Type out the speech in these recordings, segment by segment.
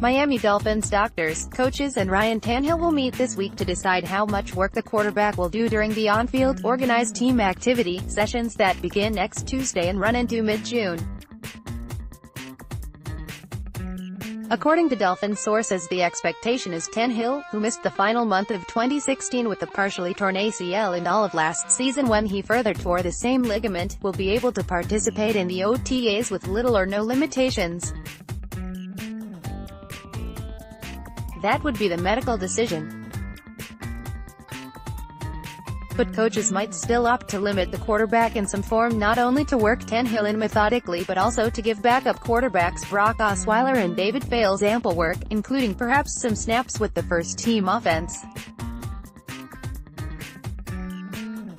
Miami Dolphins doctors, coaches and Ryan Tannehill will meet this week to decide how much work the quarterback will do during the on-field, organized team activity sessions that begin next Tuesday and run into mid-June. According to Dolphins sources, the expectation is Tannehill, who missed the final month of 2016 with a partially torn ACL and all of last season when he further tore the same ligament, will be able to participate in the OTAs with little or no limitations. That would be the medical decision. But coaches might still opt to limit the quarterback in some form, not only to work Tannehill in methodically but also to give backup quarterbacks Brock Osweiler and David Fales ample work, including perhaps some snaps with the first-team offense.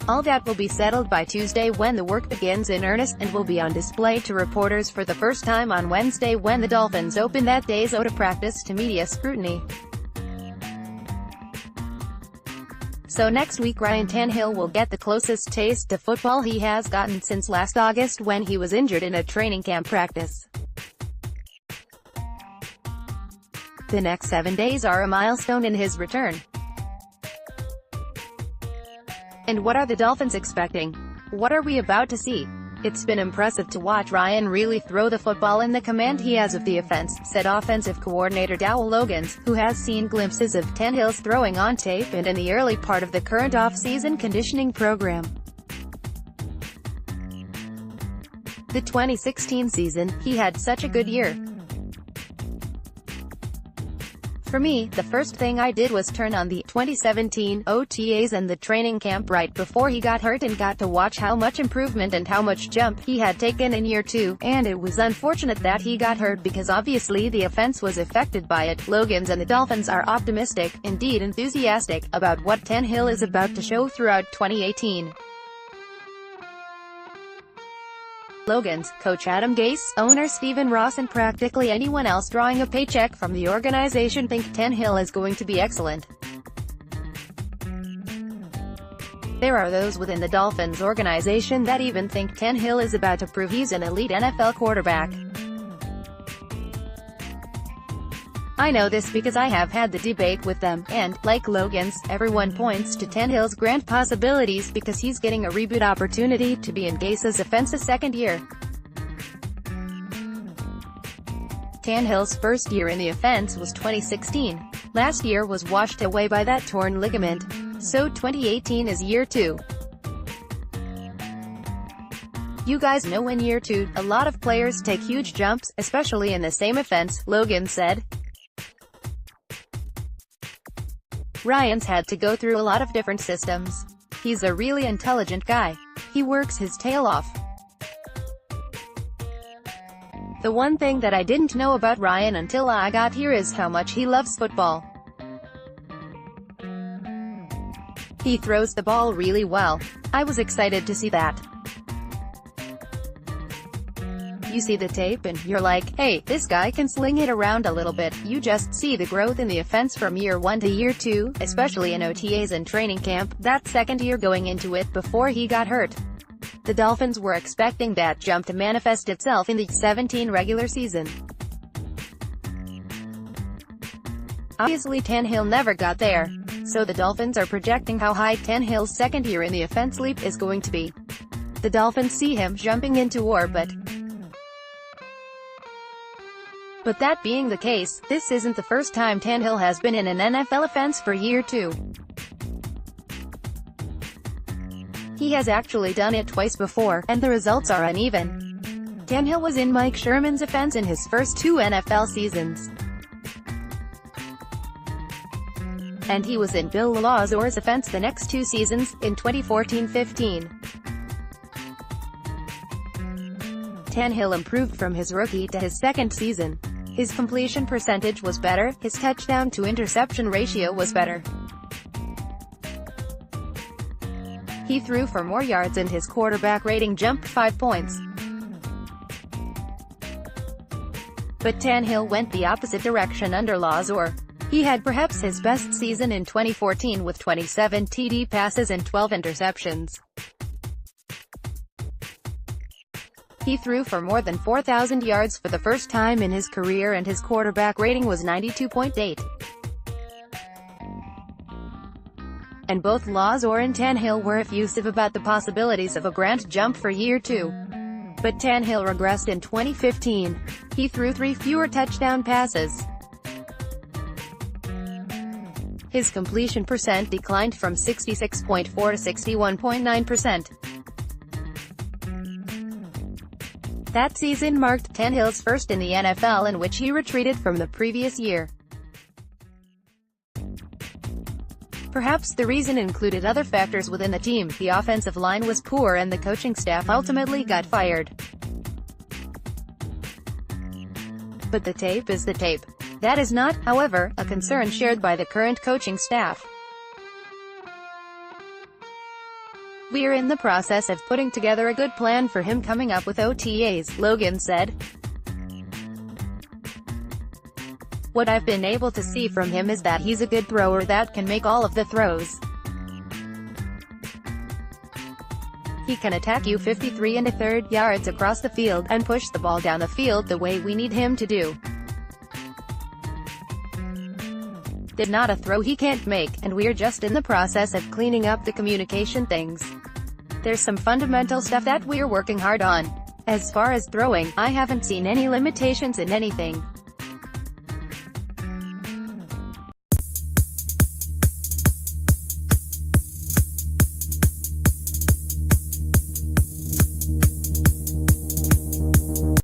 All that will be settled by Tuesday when the work begins in earnest, and will be on display to reporters for the first time on Wednesday when the Dolphins open that day's OTA practice to media scrutiny. So next week Ryan Tannehill will get the closest taste to football he has gotten since last August when he was injured in a training camp practice. The next 7 days are a milestone in his return. And what are the Dolphins expecting? What are we about to see? It's been impressive to watch Ryan really throw the football, and the command he has of the offense, said offensive coordinator Dowell Logans, who has seen glimpses of Tannehill's throwing on tape and in the early part of the current off-season conditioning program. The 2016 season, he had such a good year. For me, the first thing I did was turn on the 2017 OTAs and the training camp right before he got hurt and got to watch how much improvement and how much jump he had taken in year 2, and it was unfortunate that he got hurt because obviously the offense was affected by it. Logans and the Dolphins are optimistic, indeed enthusiastic, about what Tannehill is about to show throughout 2018. Logans, coach Adam Gase, owner Stephen Ross and practically anyone else drawing a paycheck from the organization think Tannehill is going to be excellent. There are those within the Dolphins organization that even think Tannehill is about to prove he's an elite NFL quarterback. I know this because I have had the debate with them, and, like Logans, everyone points to Tannehill's grand possibilities because he's getting a reboot opportunity to be in Gase's offense's second year. Tannehill's first year in the offense was 2016. Last year was washed away by that torn ligament. So 2018 is year 2. You guys know in year 2, a lot of players take huge jumps, especially in the same offense, Logans said. Ryan's had to go through a lot of different systems. He's a really intelligent guy. He works his tail off. The one thing that I didn't know about Ryan until I got here is how much he loves football. He throws the ball really well. I was excited to see that. You see the tape and you're like, hey, this guy can sling it around a little bit. You just see the growth in the offense from year 1 to year 2, especially in OTAs and training camp, that second year going into it before he got hurt. The Dolphins were expecting that jump to manifest itself in the 17 regular season. Obviously Tannehill never got there. So the Dolphins are projecting how high Tannehill's second year in the offense leap is going to be. The Dolphins see him jumping into orbit. But that being the case, this isn't the first time Tannehill has been in an NFL offense for year 2. He has actually done it twice before, and the results are uneven. Tannehill was in Mike Sherman's offense in his first 2 NFL seasons. And he was in Bill LaZor's offense the next 2 seasons, in 2014-15. Tannehill improved from his rookie to his second season. His completion percentage was better, his touchdown-to-interception ratio was better. He threw for more yards and his quarterback rating jumped 5 points. But Tannehill went the opposite direction under LaZor. He had perhaps his best season in 2014 with 27 TD passes and 12 interceptions. He threw for more than 4,000 yards for the first time in his career and his quarterback rating was 92.8. And both Lazor and Tannehill were effusive about the possibilities of a grand jump for year 2. But Tannehill regressed in 2015. He threw 3 fewer touchdown passes. His completion percent declined from 66.4 to 61.9%. That season marked Tannehill's first in the NFL in which he retreated from the previous year. Perhaps the reason included other factors within the team. The offensive line was poor and the coaching staff ultimately got fired. But the tape is the tape. That is not, however, a concern shared by the current coaching staff. "We're in the process of putting together a good plan for him coming up with OTAs," Logan said. "What I've been able to see from him is that he's a good thrower that can make all of the throws. He can attack you 53 1/3 yards across the field, and push the ball down the field the way we need him to do. There's not a throw he can't make, and we're just in the process of cleaning up the communication things. There's some fundamental stuff that we're working hard on. As far as throwing, I haven't seen any limitations in anything.